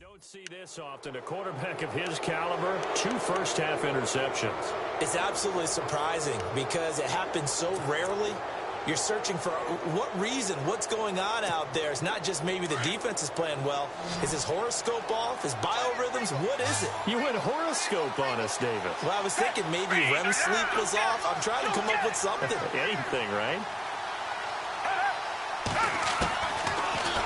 Don't see this often. A quarterback of his caliber, 2 first-half interceptions. It's absolutely surprising because it happens so rarely. You're searching for what reason, what's going on out there. It's not just maybe the defense is playing well. Is his horoscope off? His biorhythms? What is it? You went horoscope on us, David. Well, I was thinking maybe REM sleep was off. I'm trying to come up with something. Anything, right?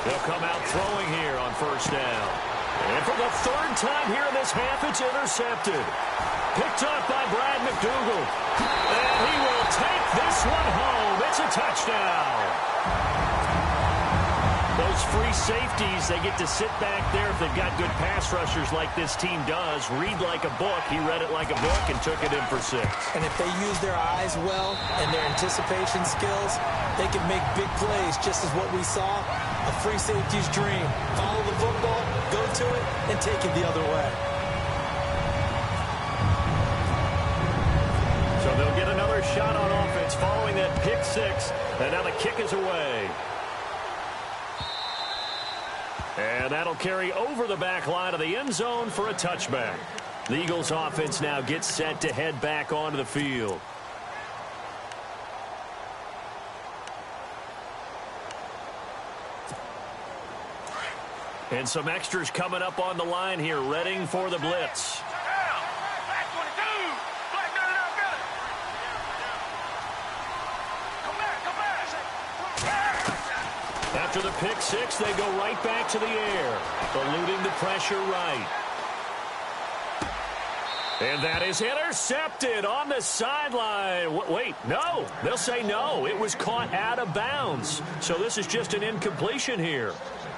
They'll come out throwing here on first down. And for the 3rd time here in this half, it's intercepted. Picked up by Brad McDougal. And he will take this one home. It's a touchdown. Those free safeties, they get to sit back there if they've got good pass rushers like this team does. Read like a book. He read it like a book and took it in for 6. And if they use their eyes well and their anticipation skills, they can make big plays, just as what we saw. A free safety's dream. Follow the football, go to it, and take it the other way. So they'll get another shot on offense following that pick 6. And now the kick is away. And that'll carry over the back line of the end zone for a touchback. The Eagles offense now gets set to head back onto the field. And some extras coming up on the line here, readying for the blitz. After the pick 6, they go right back to the air, eluding the pressure right. And that is intercepted on the sideline. Wait, no. They'll say no. It was caught out of bounds. So this is just an incompletion here.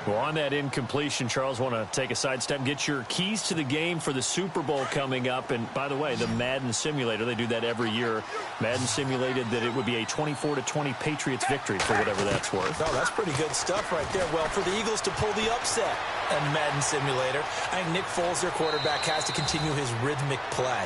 Well, on that incompletion, Charles, want to take a sidestep, get your keys to the game for the Super Bowl coming up. And by the way, the Madden simulator, they do that every year. Madden simulated that it would be a 24-20 Patriots victory for whatever that's worth. Oh, that's pretty good stuff right there. Well, for the Eagles to pull the upset in Madden simulator, I think Nick Foles, their quarterback, has to continue his rhythmic play.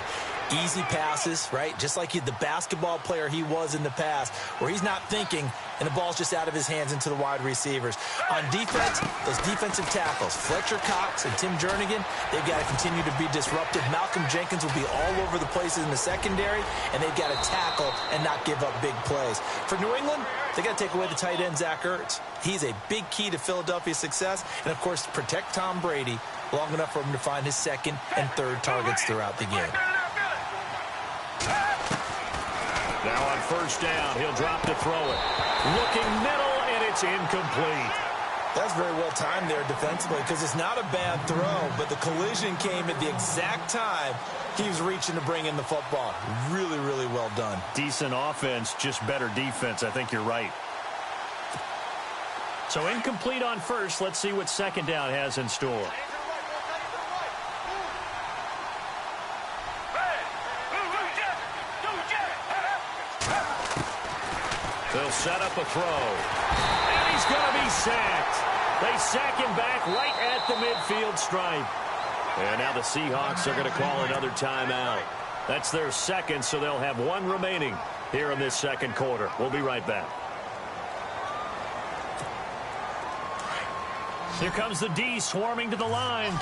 Easy passes, right? Just like the basketball player he was in the past, where he's not thinking and the ball's just out of his hands into the wide receivers. On defense, those defensive tackles, Fletcher Cox and Tim Jernigan, they've got to continue to be disruptive. Malcolm Jenkins will be all over the places in the secondary, and they've got to tackle and not give up big plays. For New England, they got to take away the tight end, Zach Ertz. He's a big key to Philadelphia's success, and, of course, protect Tom Brady long enough for him to find his 2nd and 3rd targets throughout the game. Now on first down, he'll drop to throw it. Looking middle, and it's incomplete. That's very well timed there defensively because it's not a bad throw, but the collision came at the exact time he was reaching to bring in the football. Really, really well done. Decent offense, just better defense. I think you're right. So incomplete on first. Let's see what 2nd down has in store. They'll set up a throw. And he's going to be sacked. They sack him back right at the midfield stripe. And now the Seahawks are going to call another timeout. That's their 2nd, so they'll have 1 remaining here in this 2nd quarter. We'll be right back. Here comes the D swarming to the line.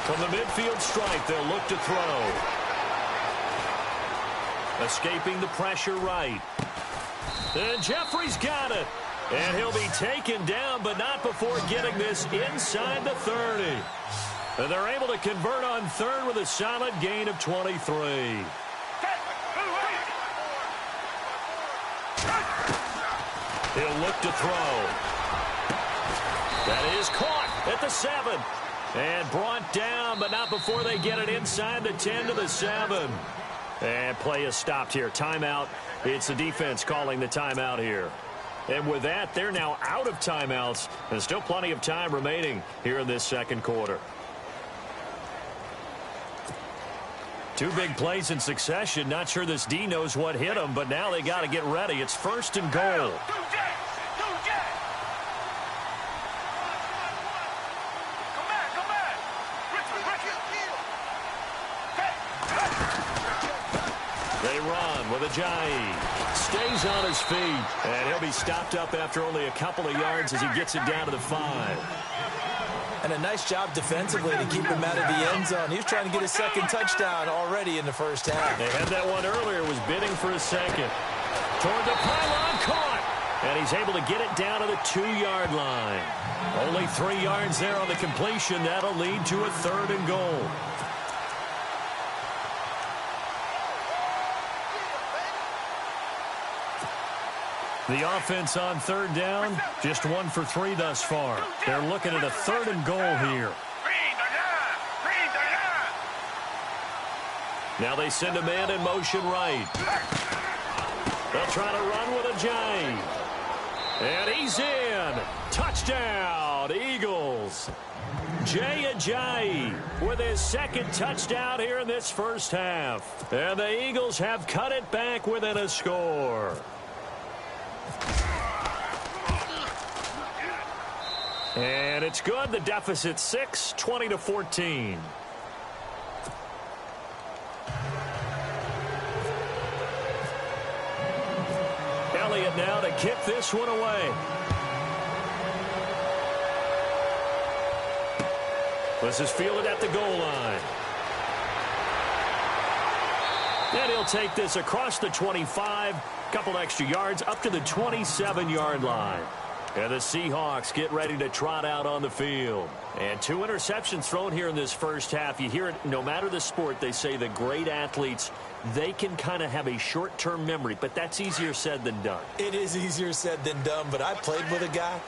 From the midfield stripe, they'll look to throw. Escaping the pressure right. And Jeffrey's got it. And he'll be taken down, but not before getting this inside the 30. And they're able to convert on 3rd with a solid gain of 23. He'll look to throw. That is caught at the 7. And brought down, but not before they get it inside the 10 to the 7. And play is stopped here. Timeout. It's the defense calling the timeout here. And with that, they're now out of timeouts. There's still plenty of time remaining here in this 2nd quarter. 2 big plays in succession. Not sure this D knows what hit him, but now they got to get ready. It's 1st and goal. They run with Ajayi. Stays on his feet. And he'll be stopped up after only a couple of yards as he gets it down to the 5. And a nice job defensively to keep him out of the end zone. He was trying to get his second touchdown already in the first half. They had that one earlier, was bidding for a second. Toward the pylon, caught. And he's able to get it down to the 2-yard line. Only 3 yards there on the completion. That'll lead to a 3rd and goal. The offense on 3rd down, just 1 for 3 thus far. They're looking at a 3rd and goal here. Now they send a man in motion right. They'll try to run with Ajayi. And he's in. Touchdown, Eagles. Jay Ajayi with his 2nd touchdown here in this first half. And the Eagles have cut it back within a score. And it's good. The deficit 6, 20-14. Elliott now to kick this one away. This is fielded at the goal line. And he'll take this across the 25, couple extra yards up to the 27-yard line. And the Seahawks get ready to trot out on the field. And 2 interceptions thrown here in this first half. You hear it, no matter the sport, they say the great athletes, they can kind of have a short-term memory, but that's easier said than done. It is easier said than done, but I played with a guy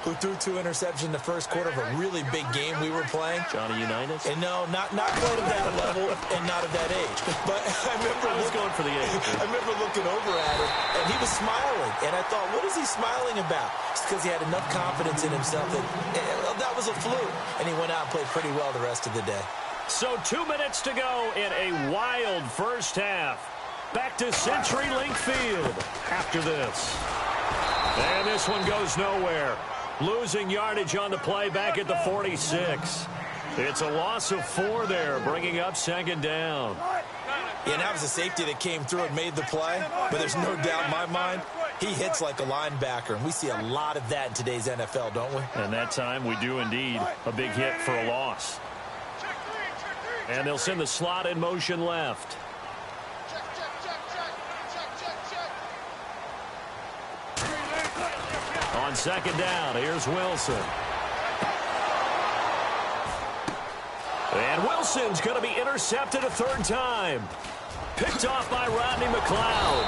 who threw 2 interceptions in the first quarter of a really big game we were playing. Johnny Unitas? And no, not quite of that level and not of that age. But I was going for the age. I remember looking over at him, and he was smiling. And I thought, what is he smiling about? It's because he had enough confidence in himself that was a fluke. And he went out and played pretty well the rest of the day. So 2 minutes to go in a wild first half. Back to CenturyLink Field after this. And this one goes nowhere. Losing yardage on the play back at the 46. It's a loss of 4 there, bringing up 2nd down. Yeah, and that was a safety that came through and made the play. But there's no doubt in my mind, he hits like a linebacker. And we see a lot of that in today's NFL, don't we? And that time we do indeed. A big hit for a loss. And they'll send the slot in motion left. On 2nd down, here's Wilson. And Wilson's going to be intercepted a 3rd time. Picked off by Rodney McLeod.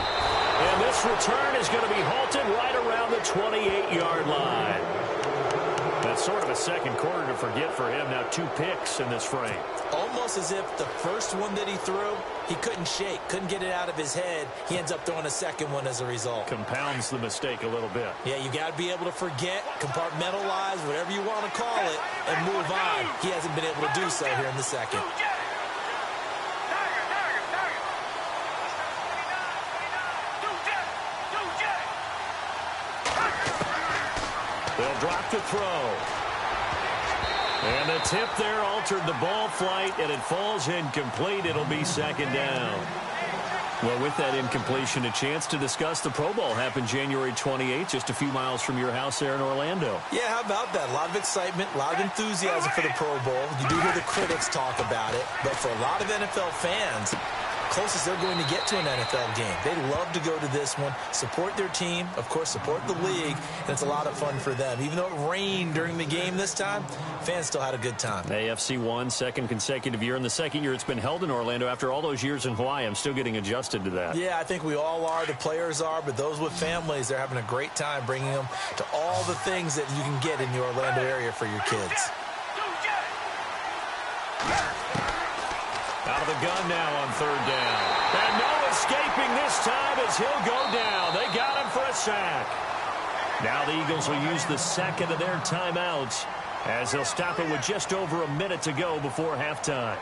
And this return is going to be halted right around the 28-yard line. That's sort of a second quarter to forget for him. Now 2 picks in this frame. Almost as if the first one that he threw, he couldn't shake, couldn't get it out of his head. He ends up throwing a second one as a result. Compounds the mistake a little bit. Yeah, you got to be able to forget, compartmentalize, whatever you want to call it, and move on. He hasn't been able to do so here in the second. They'll drop the throw. And the tip there altered the ball flight, and it falls incomplete. It'll be 2nd down. Well, with that incompletion, a chance to discuss the Pro Bowl happened January 28th, just a few miles from your house there in Orlando. Yeah, how about that? A lot of excitement, a lot of enthusiasm for the Pro Bowl. You do hear the critics talk about it, but for a lot of NFL fans, closest they're going to get to an NFL game. They love to go to this one, support their team, of course, support the league, and it's a lot of fun for them. Even though it rained during the game this time, fans still had a good time. AFC won, 2nd consecutive year, and the 2nd year it's been held in Orlando after all those years in Hawaii. I'm still getting adjusted to that. Yeah, I think we all are. The players are, but those with families, they're having a great time bringing them to all the things that you can get in the Orlando area for your kids. Out of the gun now on 3rd down. And no escaping this time as he'll go down. They got him for a sack. Now the Eagles will use the 2nd of their timeouts as they'll stop it with just over a minute to go before halftime.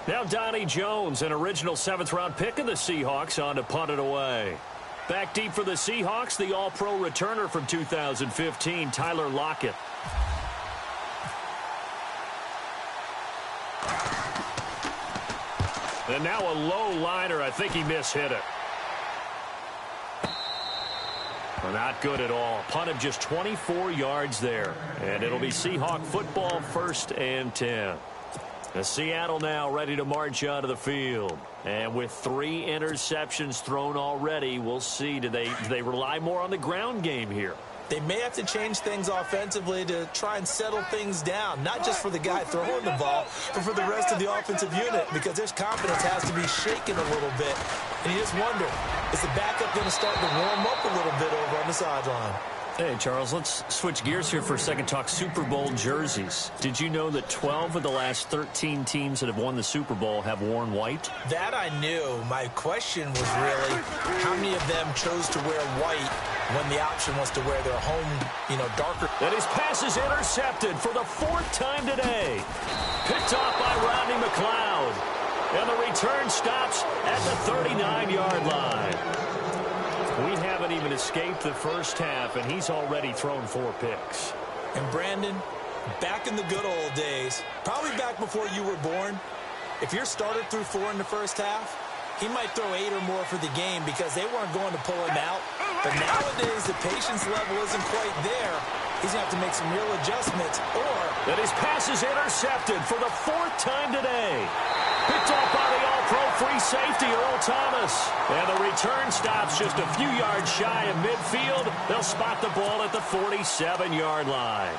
Now Donnie Jones, an original 7th-round pick of the Seahawks, on to punt it away. Back deep for the Seahawks, the All-Pro returner from 2015, Tyler Lockett. And now a low liner. I think he mishit it. Well, not good at all. Punt of just 24 yards there. And it'll be Seahawk football, 1st and 10. Seattle now ready to march out of the field. And with 3 interceptions thrown already, we'll see. Do they rely more on the ground game here? They may have to change things offensively to try and settle things down, not just for the guy throwing the ball, but for the rest of the offensive unit, because their confidence has to be shaken a little bit. And you just wonder, is the backup going to start to warm up a little bit over on the sideline? Hey, Charles, let's switch gears here for a second, talk Super Bowl jerseys. Did you know that 12 of the last 13 teams that have won the Super Bowl have worn white? That I knew. My question was really, how many of them chose to wear white when the option was to wear their home, darker? And his pass is intercepted for the 4th time today. Picked off by Rodney McLeod. And the return stops at the 39-yard line. We haven't even escaped the first half, and he's already thrown 4 picks. And Brandon, back in the good old days, probably back before you were born, if your starter threw 4 in the first half, he might throw 8 or more for the game because they weren't going to pull him out. But nowadays, the patience level isn't quite there. He's going to have to make some real adjustments. That his pass is intercepted for the 4th time today. Picked off by the All-Pro free safety, Earl Thomas. And the return stops just a few yards shy of midfield. They'll spot the ball at the 47-yard line.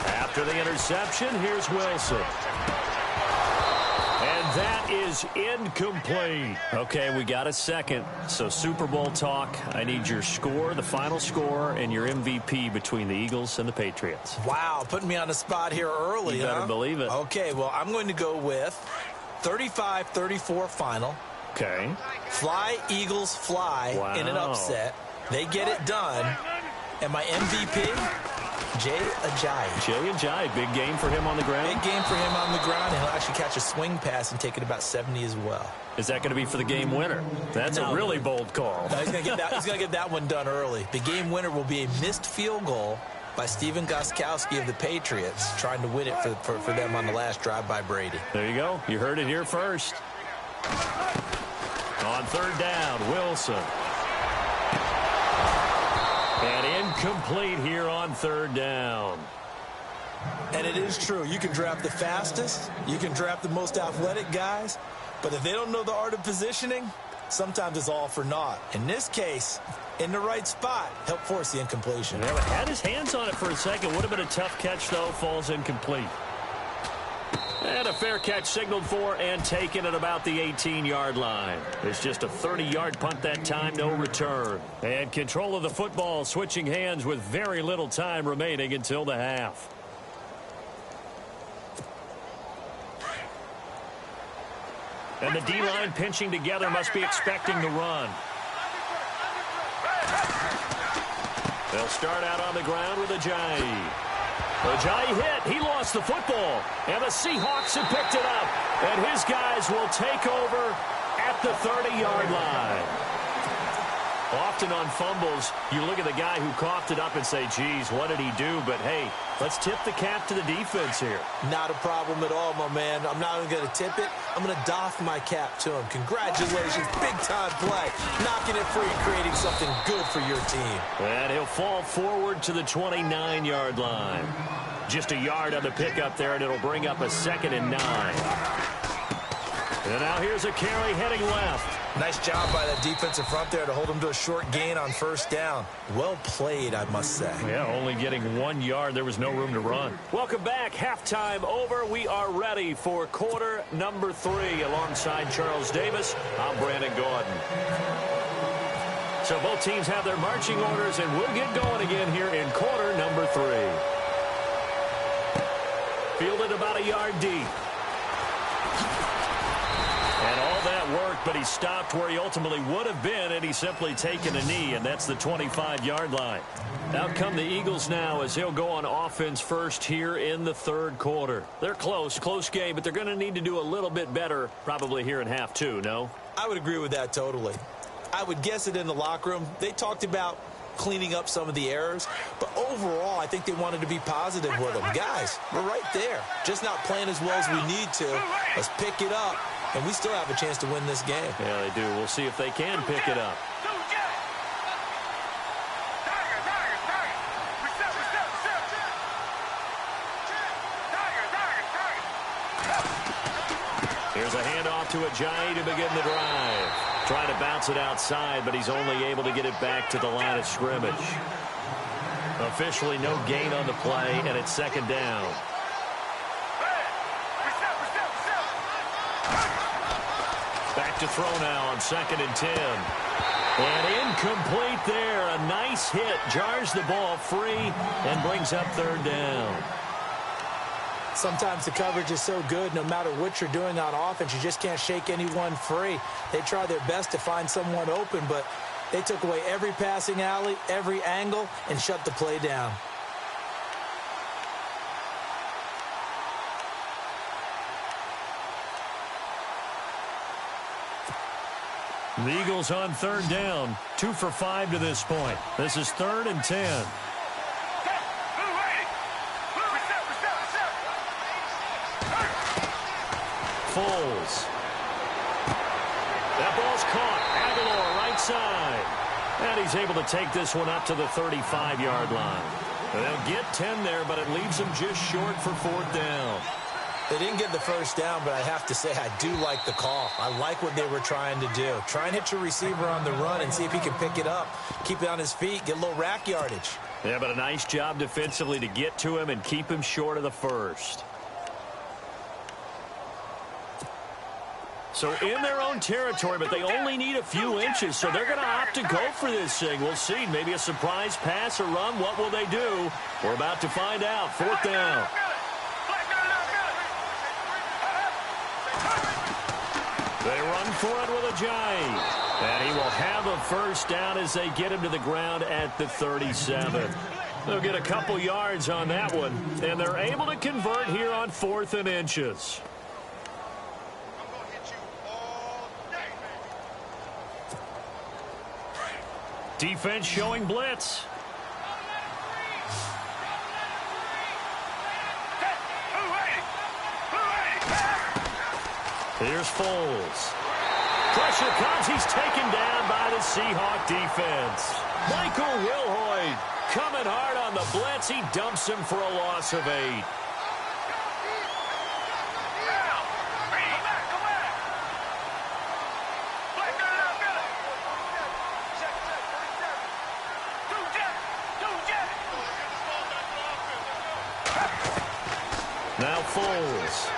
After the interception, here's Wilson. And that is incomplete. Okay, we got a second. So Super Bowl talk. I need your score, the final score, and your MVP between the Eagles and the Patriots. Wow, putting me on the spot here early, You better believe it. Okay, well, I'm going to go with 35-34 final. Okay. Fly, Eagles, fly in an upset. They get it done. And my MVP... Jay Ajayi, big game for him on the ground? Big game for him on the ground, and he'll actually catch a swing pass and take it about 70 as well. Is that going to be for the game winner? That's a really bold call. No, he's going to get that one done early. The game winner will be a missed field goal by Steven Gostkowski of the Patriots, trying to win it for them on the last drive by Brady. There you go. You heard it here first. On 3rd down, Wilson. And incomplete here on 3rd down. And it is true. You can draft the fastest. You can draft the most athletic guys. But if they don't know the art of positioning, sometimes it's all for naught. In this case, in the right spot, help force the incompletion. Yeah, but had his hands on it for a second. Would have been a tough catch, though. Falls incomplete. And a fair catch signaled for and taken at about the 18-yard line. It's just a 30-yard punt that time, no return. And control of the football, switching hands with very little time remaining until the half. And the D-line pinching together, must be expecting the run. They'll start out on the ground with Ajayi. Ajayi hit. He lost the football. And the Seahawks have picked it up. And his guys will take over at the 30-yard line. Often on fumbles, you look at the guy who coughed it up and say, geez, what did he do? But, hey, let's tip the cap to the defense here. Not a problem at all, my man. I'm not even going to tip it. I'm going to doff my cap to him. Congratulations. Big-time play. Knocking it free, creating something good for your team. And he'll fall forward to the 29-yard line. Just a yard on the pickup there, and it'll bring up a 2nd and 9. And now here's a carry heading left. Nice job by that defensive front there to hold him to a short gain on 1st down. Well played, I must say. Yeah, only getting 1 yard. There was no room to run. Welcome back. Halftime over. We are ready for quarter number 3. Alongside Charles Davis, I'm Brandon Gordon. So both teams have their marching orders, and we'll get going again here in quarter number 3. Fielded about a yard deep. And all that work, but he stopped where he ultimately would have been, and he's simply taken a knee, and that's the 25-yard line. Out come the Eagles now as they'll go on offense first here in the third quarter. They're close game, but they're going to need to do a little bit better probably here in half two, no? I would agree with that totally. I would guess it in the locker room. They talked about cleaning up some of the errors, but overall, I think they wanted to be positive with them. Guys, we're right there. Just not playing as well as we need to. Let's pick it up, and we still have a chance to win this game. Yeah, they do. We'll see if they can pick it up. Here's a handoff to Ajayi to begin the drive. Trying to bounce it outside, but he's only able to get it back to the line of scrimmage. Officially no gain on the play, and it's second down. Back to throw now on 2nd and 10. And incomplete there. A nice hit. Jars the ball free and brings up 3rd down. Sometimes the coverage is so good, no matter what you're doing on offense, you just can't shake anyone free. They try their best to find someone open, but they took away every passing alley, every angle, and shut the play down. The Eagles on 3rd down. 2 for 5 to this point. This is 3rd and 10. Foles. That ball's caught. Aguilar right side. And he's able to take this one up to the 35-yard line. They'll get 10 there, but it leaves them just short for 4th down. They didn't get the first down, but I have to say I do like the call. I like what they were trying to do. Try and hit your receiver on the run and see if he can pick it up. Keep it on his feet, get a little rack yardage. Yeah, but a nice job defensively to get to him and keep him short of the first. So in their own territory, but they only need a few inches, so they're going to opt to go for this thing. We'll see. Maybe a surprise pass or run. What will they do? We're about to find out. 4th down. They run for it with Ajayi. And he will have a first down as they get him to the ground at the 37. They'll get a couple yards on that one, and they're able to convert here on 4th and inches. Defense showing blitz. Here's Foles. Pressure comes. He's taken down by the Seahawk defense. Michael Wilhoit coming hard on the blitz. He dumps him for a loss of 8. Now Foles.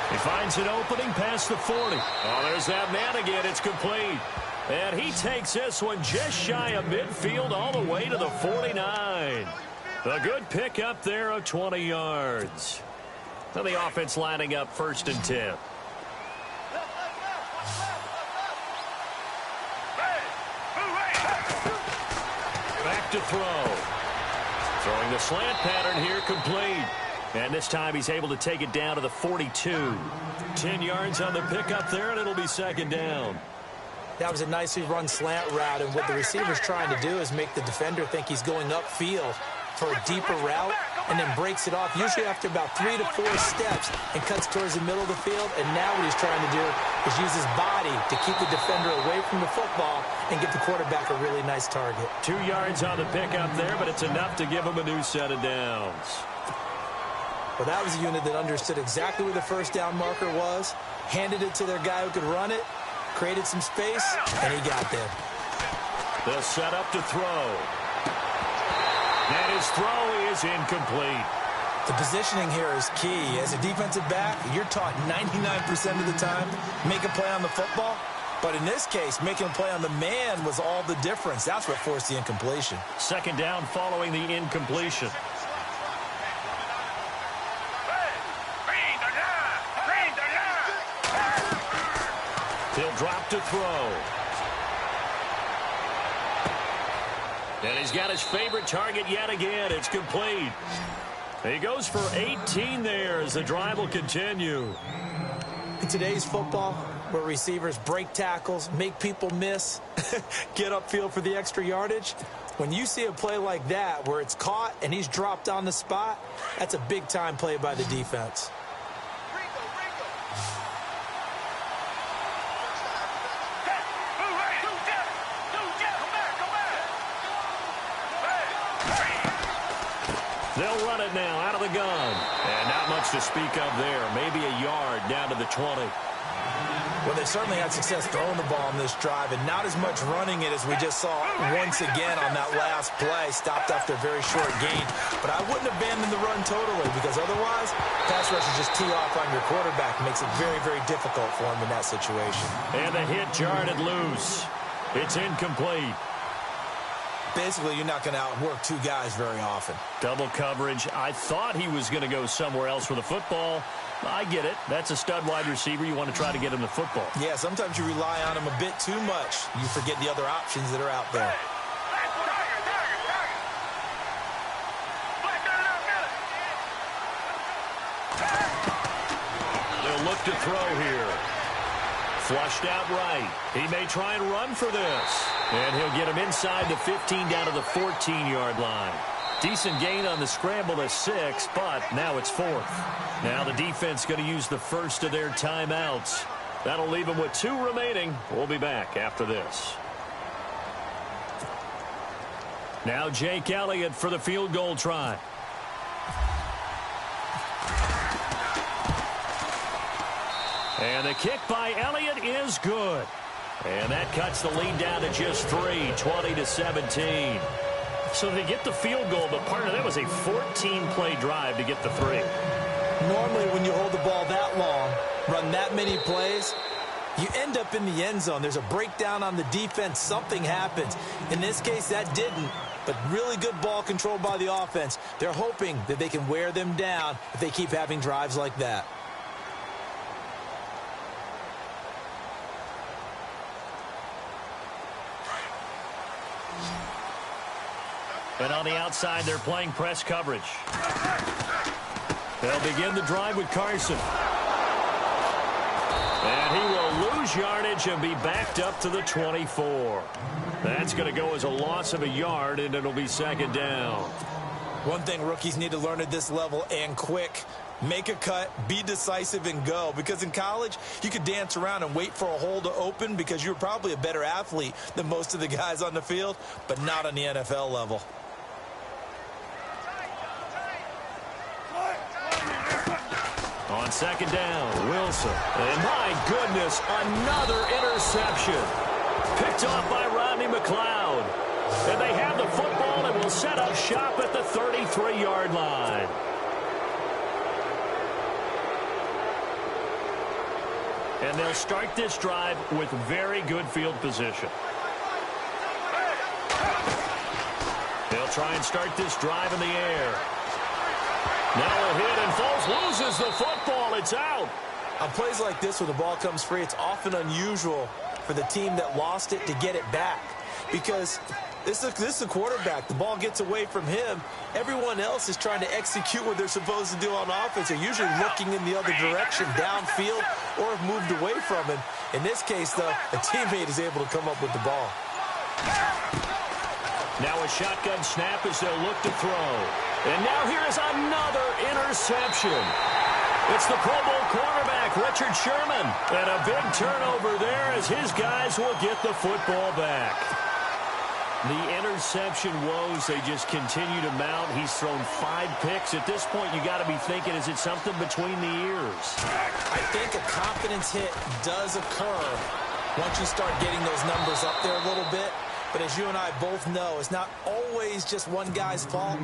He finds an opening past the 40. Oh, there's that man again. It's complete. And he takes this one just shy of midfield all the way to the 49. A good pickup there of 20 yards. Now the offense lining up 1st and 10. Back to throw. Throwing the slant pattern here, complete. And this time he's able to take it down to the 42. 10 yards on the pickup there, and it'll be 2nd down. That was a nicely run slant route, and what the receiver's trying to do is make the defender think he's going upfield for a deeper route, and then breaks it off, usually after about 3 to 4 steps, and cuts towards the middle of the field. And now what he's trying to do is use his body to keep the defender away from the football and get the quarterback a really nice target. 2 yards on the pickup there, but it's enough to give him a new set of downs. Well, that was a unit that understood exactly where the first down marker was, handed it to their guy who could run it, created some space, and he got there. They'll set up to throw. And his throw is incomplete. The positioning here is key. As a defensive back, you're taught 99% of the time, make a play on the football. But in this case, making a play on the man was all the difference. That's what forced the incompletion. 2nd down following the incompletion. He'll drop to throw. And he's got his favorite target yet again. It's complete. He goes for 18 there as the drive will continue. In today's football, where receivers break tackles, make people miss, get upfield for the extra yardage, when you see a play like that where it's caught and he's dropped on the spot, that's a big-time play by the defense. They'll run it now out of the gun. And not much to speak of there. Maybe a yard down to the 20. Well, they certainly had success throwing the ball on this drive, and not as much running it as we just saw once again on that last play. Stopped after a very short gain. But I wouldn't abandon the run totally, because otherwise, pass rushers just tee off on your quarterback. Makes it very, very difficult for him in that situation. And the hit jarred loose. It's incomplete. Basically, you're not going to outwork two guys very often. Double coverage. I thought he was going to go somewhere else with the football. I get it. That's a stud wide receiver. You want to try to get him the football. Yeah, sometimes you rely on him a bit too much. You forget the other options that are out there. They'll look to throw here. Flushed out right. He may try and run for this. And he'll get him inside the 15 down to the 14-yard line. Decent gain on the scramble to 6, but now it's 4th. Now the defense going to use the first of their timeouts. That'll leave them with 2 remaining. We'll be back after this. Now Jake Elliott for the field goal try. And the kick by Elliott is good. And that cuts the lead down to just 3, 20-17. So they get the field goal, but partner, that was a 14-play drive to get the 3. Normally, when you hold the ball that long, run that many plays, you end up in the end zone. There's a breakdown on the defense. Something happens. In this case, that didn't. But really good ball control by the offense. They're hoping that they can wear them down if they keep having drives like that. And on the outside, they're playing press coverage. They'll begin the drive with Carson. And he will lose yardage and be backed up to the 24. That's going to go as a loss of a yard, and it'll be 2nd down. One thing rookies need to learn at this level, and quick, make a cut, be decisive, and go. Because in college, you could dance around and wait for a hole to open because you're probably a better athlete than most of the guys on the field, but not on the NFL level. On 2nd down, Wilson. And my goodness, another interception. Picked off by Rodney McLeod. And they have the football and will set up shop at the 33-yard line. And they'll start this drive with very good field position. They'll try and start this drive in the air. Now a hit, and Foles loses the football. It's out. On plays like this where the ball comes free, it's often unusual for the team that lost it to get it back. Because this is a quarterback. The ball gets away from him. Everyone else is trying to execute what they're supposed to do on offense. They're usually looking in the other direction, downfield, or have moved away from him. In this case, though, a teammate is able to come up with the ball. Now a shotgun snap as they'll look to throw. And now here is another interception. It's the Pro Bowl quarterback, Richard Sherman. And a big turnover there as his guys will get the football back. The interception woes, they just continue to mount. He's thrown 5 picks. At this point, you got to be thinking, is it something between the ears? I think a confidence hit does occur once you start getting those numbers up there a little bit. But as you and I both know, it's not always just one guy's fault.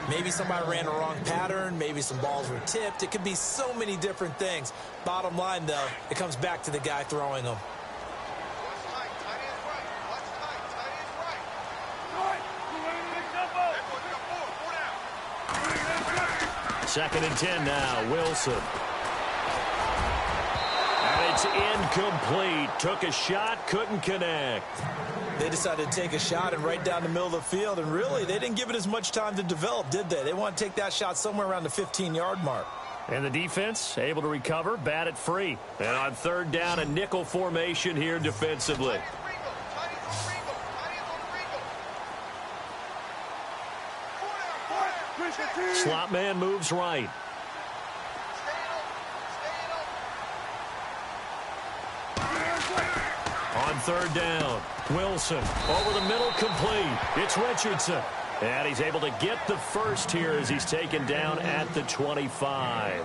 Maybe somebody ran a wrong pattern. Maybe some balls were tipped. It could be so many different things. Bottom line, though, it comes back to the guy throwing them. 2nd and 10 now, Wilson. And they It's incomplete. Took a shot, couldn't connect. They decided to take a shot and right down the middle of the field, and really, they didn't give it as much time to develop, did they? They want to take that shot somewhere around the 15-yard mark. And the defense able to recover, bat it free. And on third down, a nickel formation here defensively. Slot man moves right. On third down, Wilson over the middle, complete. It's Richardson. And he's able to get the first here as he's taken down at the 25.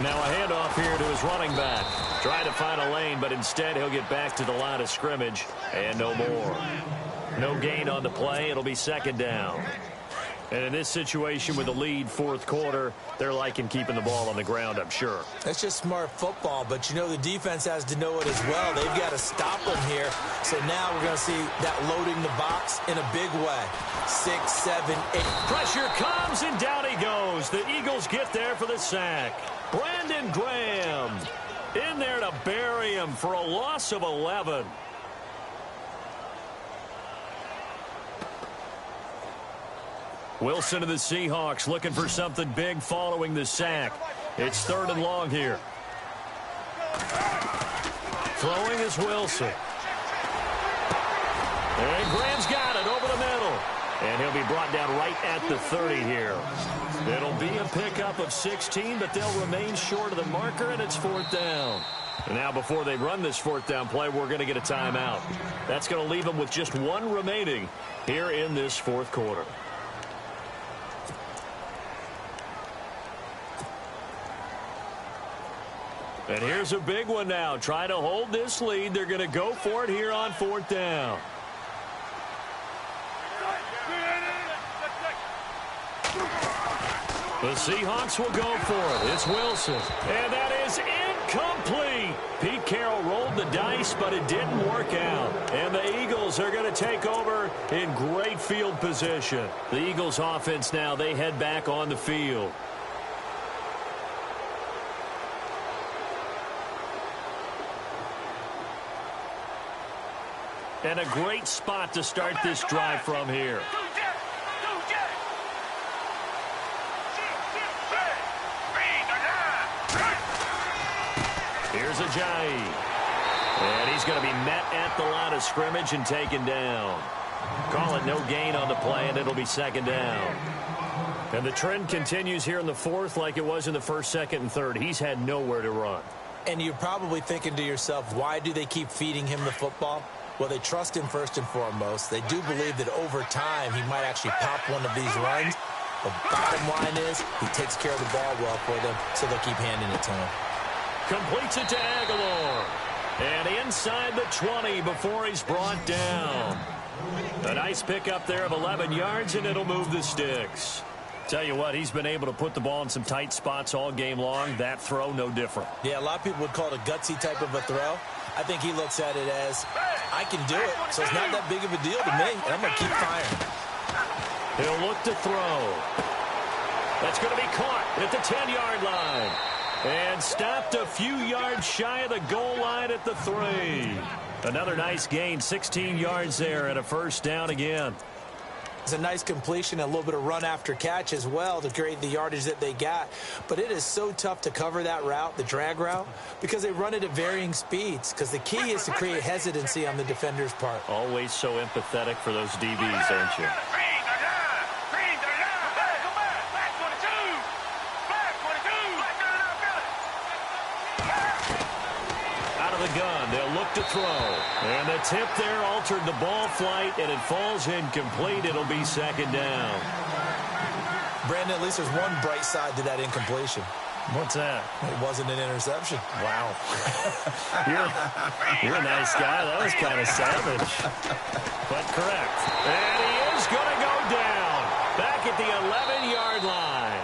Now a handoff here to his running back. Trying to find a lane, but instead he'll get back to the line of scrimmage and no more. No gain on the play. It'll be second down. And in this situation with the lead fourth quarter, they're liking keeping the ball on the ground, I'm sure. That's just smart football, but you know the defense has to know it as well. They've got to stop them here. So now we're going to see that loading the box in a big way. 6, 7, 8. Pressure comes, and down he goes. The Eagles get there for the sack. Brandon Graham in there to bury him for a loss of 11. Wilson of the Seahawks looking for something big following the sack. It's third and long here. Throwing is Wilson. And Graham's got it over the middle. And he'll be brought down right at the 30 here. It'll be a pickup of 16, but they'll remain short of the marker, and it's fourth down. And now before they run this fourth down play, we're going to get a timeout. That's going to leave them with just one remaining here in this fourth quarter. And here's a big one now. Trying to hold this lead. They're going to go for it here on fourth down. The Seahawks will go for it. It's Wilson. And that is incomplete. Pete Carroll rolled the dice, but it didn't work out. And the Eagles are going to take over in great field position. The Eagles offense now, they head back on the field. And a great spot to start this drive from here. Here's Ajayi. And he's going to be met at the line of scrimmage and taken down. Call it no gain on the play, and it'll be second down. And the trend continues here in the fourth like it was in the first, second, and third. He's had nowhere to run. And you're probably thinking to yourself, why do they keep feeding him the football? Well, they trust him first and foremost. They do believe that over time he might actually pop one of these runs. The bottom line is he takes care of the ball well for them, so they'll keep handing it to him. Completes it to Aguilar. And inside the 20 before he's brought down. A nice pickup there of 11 yards, and it'll move the sticks. Tell you what, he's been able to put the ball in some tight spots all game long. That throw, no different. Yeah, a lot of people would call it a gutsy type of a throw. I think he looks at it as, I can do it, so it's not that big of a deal to me, and I'm going to keep firing. He'll look to throw. That's going to be caught at the 10-yard line. And stopped a few yards shy of the goal line at the 3. Another nice gain, 16 yards there, and a first down again. It's a nice completion, a little bit of run after catch as well to create the yardage that they got. But it is so tough to cover that route, the drag route, because they run it at varying speeds. Because the key is to create hesitancy on the defender's part. Always so empathetic for those DBs, aren't you? Out of the gun, they'll look look to throw. And the tip there altered the ball flight, and it falls incomplete. It'll be second down. Brandon, at least there's one bright side to that incompletion. What's that? It wasn't an interception. Wow. you're a nice guy. That was kind of savage. But correct. And he is going to go down. Back at the 11-yard line.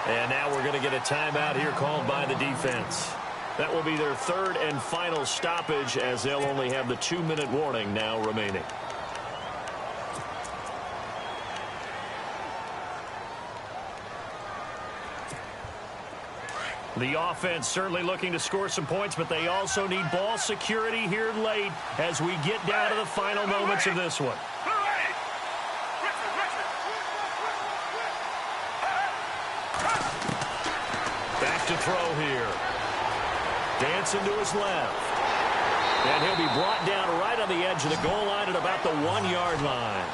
And now we're going to get a timeout here called by the defense. That will be their third and final stoppage, as they'll only have the 2-minute warning now remaining. The offense certainly looking to score some points, but they also need ball security here late as we get down to the final moments of this one. Back to throw here. Dancing to his left. And he'll be brought down right on the edge of the goal line at about the 1-yard line.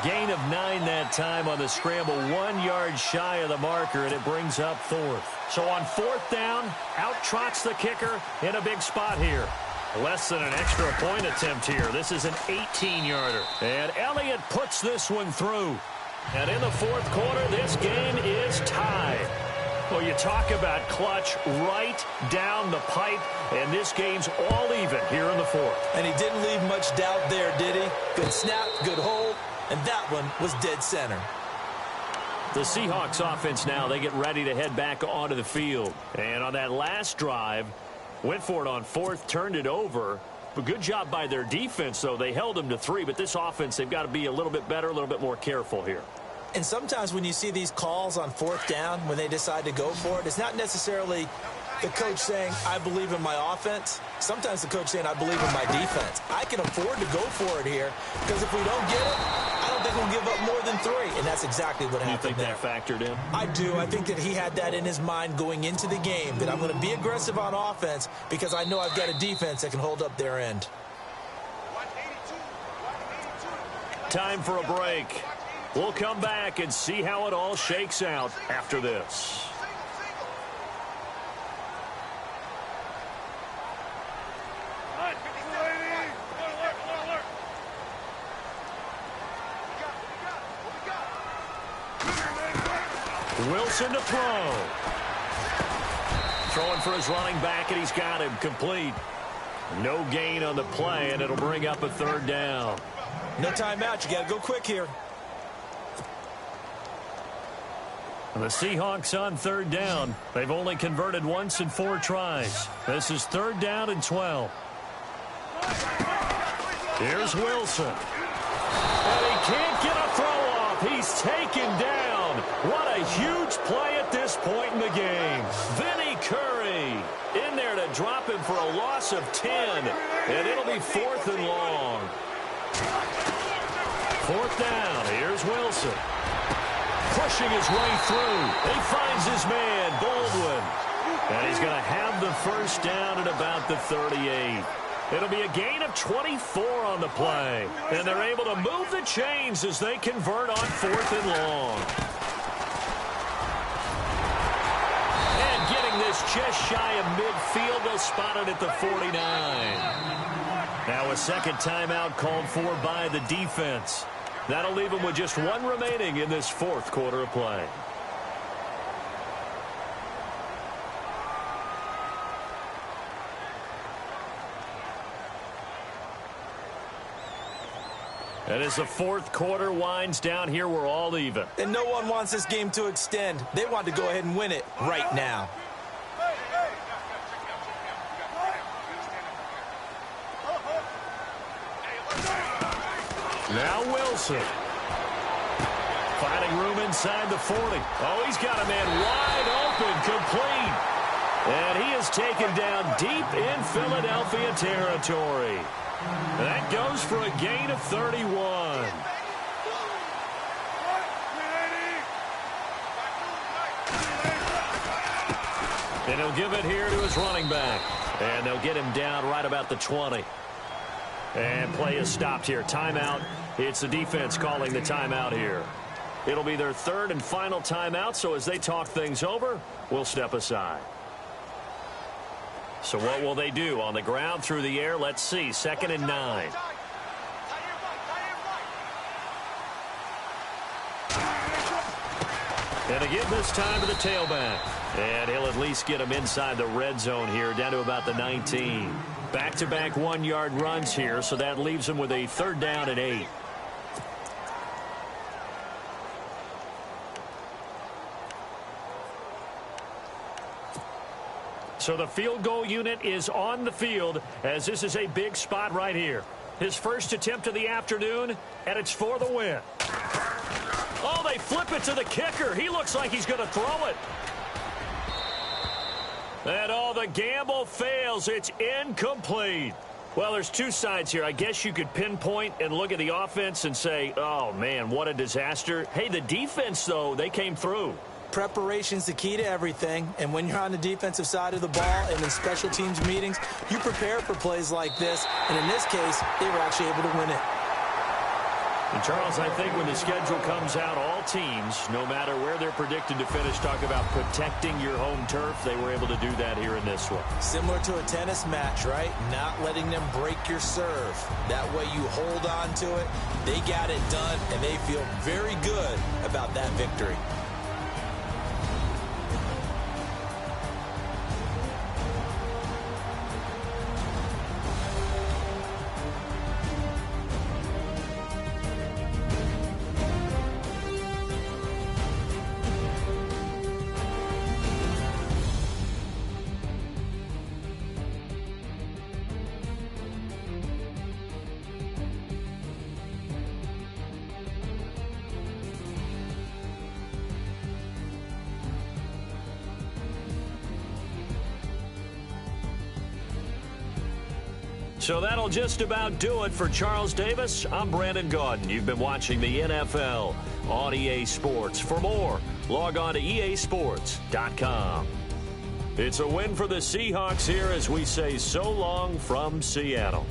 Gain of 9 that time on the scramble, 1 yard shy of the marker, and it brings up fourth. So on fourth down, out trots the kicker in a big spot here. Less than an extra point attempt here. This is an 18-yarder. And Elliott puts this one through. And in the fourth quarter, this game is tied. Well, you talk about clutch right down the pipe, and this game's all even here in the fourth. And he didn't leave much doubt there, did he? Good snap, good hold, and that one was dead center. The Seahawks offense now, they get ready to head back onto the field. And on that last drive, went for it on fourth, turned it over. But good job by their defense, though. They held them to 3, but this offense, they've got to be a little bit better, a little bit more careful here. And sometimes when you see these calls on fourth down, when they decide to go for it, it's not necessarily the coach saying, I believe in my offense. Sometimes the coach saying, I believe in my defense. I can afford to go for it here because if we don't get it, I don't think we'll give up more than 3. And that's exactly what happened there. You think that factored in? I do. I think that he had that in his mind going into the game, that I'm going to be aggressive on offense because I know I've got a defense that can hold up their end. Time for a break. We'll come back and see how it all shakes out after this. Wilson to throw. Throwing for his running back, and he's got him complete. No gain on the play, and it'll bring up a third down. No timeout. You got to go quick here. The Seahawks on third down. They've only converted once in 4 tries. This is third down and 12. Here's Wilson. And he can't get a throw off. He's taken down. What a huge play at this point in the game. Vinny Curry in there to drop him for a loss of 10. And it'll be 4th and long. 4th down. Here's Wilson. Pushing his way through. He finds his man, Baldwin. And he's going to have the first down at about the 38. It'll be a gain of 24 on the play. And they're able to move the chains as they convert on 4th and long. And getting this just shy of midfield, they'll spot it at the 49. Now a second timeout called for by the defense. That'll leave them with just 1 remaining in this 4th quarter of play. And as the 4th quarter winds down here, we're all even. And no one wants this game to extend. They want to go ahead and win it right now. Now Wilson. Finding room inside the 40. Oh, he's got a man wide open, complete. And he is taken down deep in Philadelphia territory. That goes for a gain of 31. And he'll give it here to his running back. And they'll get him down right about the 20. And play is stopped here. Timeout. It's the defense calling the timeout here. It'll be their 3rd and final timeout, so as they talk things over, we'll step aside. So what will they do? On the ground, through the air, let's see. 2nd and 9. And again this time to the tailback. And he'll at least get him inside the red zone here, down to about the 19. Back-to-back 1-yard runs here, so that leaves him with a 3rd down and 8. So the field goal unit is on the field, as this is a big spot right here. His first attempt of the afternoon, and it's for the win. Oh, they flip it to the kicker. He looks like he's going to throw it. And the gamble fails. It's incomplete. Well, there's two sides here. I guess you could pinpoint and look at the offense and say, oh, man, what a disaster. Hey, the defense, though, they came through. Preparation's the key to everything, and when you're on the defensive side of the ball and in special teams meetings, you prepare for plays like this, and in this case, they were actually able to win it. And Charles, I think when the schedule comes out, all teams, no matter where they're predicted to finish, talk about protecting your home turf. They were able to do that here in this one. Similar to a tennis match, right? Not letting them break your serve. That way you hold on to it. They got it done, and they feel very good about that victory. So that'll just about do it for Charles Davis. I'm Brandon Gaudin. You've been watching the NFL on EA Sports. For more, log on to easports.com. It's a win for the Seahawks here as we say so long from Seattle.